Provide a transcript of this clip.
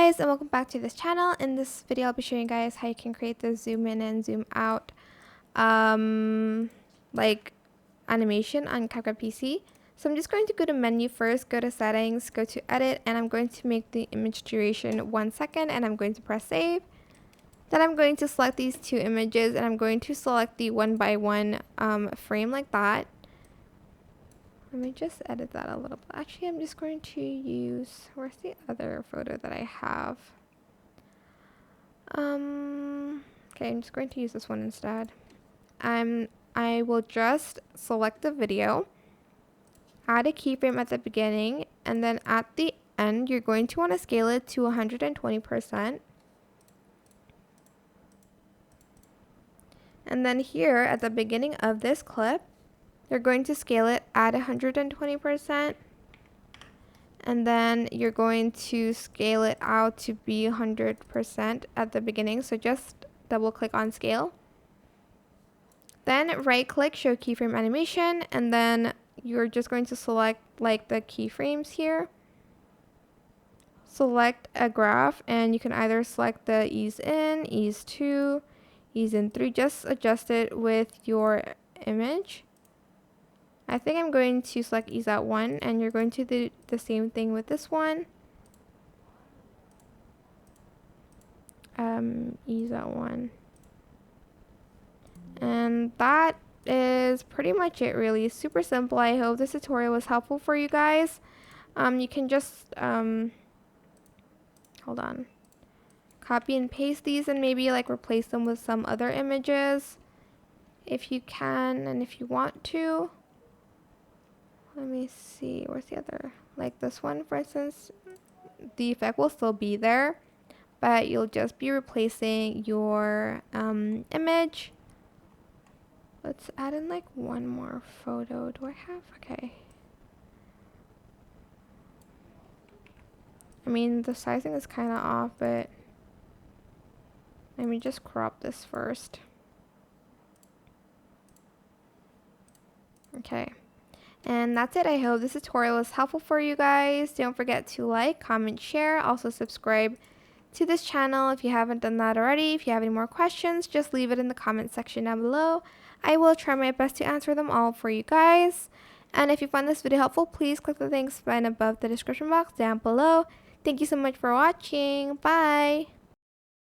guys, and welcome back to this channel. In this video I'll be showing you guys how you can create the zoom in and zoom out like animation on CapCut PC. So I'm just going to go to menu first, go to settings, go to edit, and I'm going to make the image duration 1 second, and I'm going to press save. Then I'm going to select these two images, and I'm going to select the 1x1 frame like that. Let me just edit that a little bit. Actually, I'm just going to use, where's the other photo that I have? Okay, I'm just going to use this one instead. I will just select the video, add a keyframe at the beginning, and then at the end, you're going to want to scale it to 120%. And then here at the beginning of this clip, you're going to scale it at 120%, and then you're going to scale it out to be 100% at the beginning. So just double click on scale. Then right click, show keyframe animation, and then you're just going to select like the keyframes here. Select a graph, and you can either select the ease in, ease 2, ease in 3, just adjust it with your image. I think I'm going to select ease out 1, and you're going to do the same thing with this one. Ease out 1. And that is pretty much it, really. Super simple. I hope this tutorial was helpful for you guys. You can just, hold on. Copy and paste these and maybe like replace them with some other images if you can and if you want to. Let me see, where's the other? Like this one, for instance, the effect will still be there, but you'll just be replacing your image. Let's add in like one more photo. Do I have? Okay. I mean, the sizing is kind of off, but let me just crop this first. Okay. And that's it. I hope this tutorial was helpful for you guys. Don't forget to like, comment, share. Also subscribe to this channel if you haven't done that already. If you have any more questions, just leave it in the comment section down below. I will try my best to answer them all for you guys. And if you found this video helpful, please click the links button above the description box down below. Thank you so much for watching. Bye!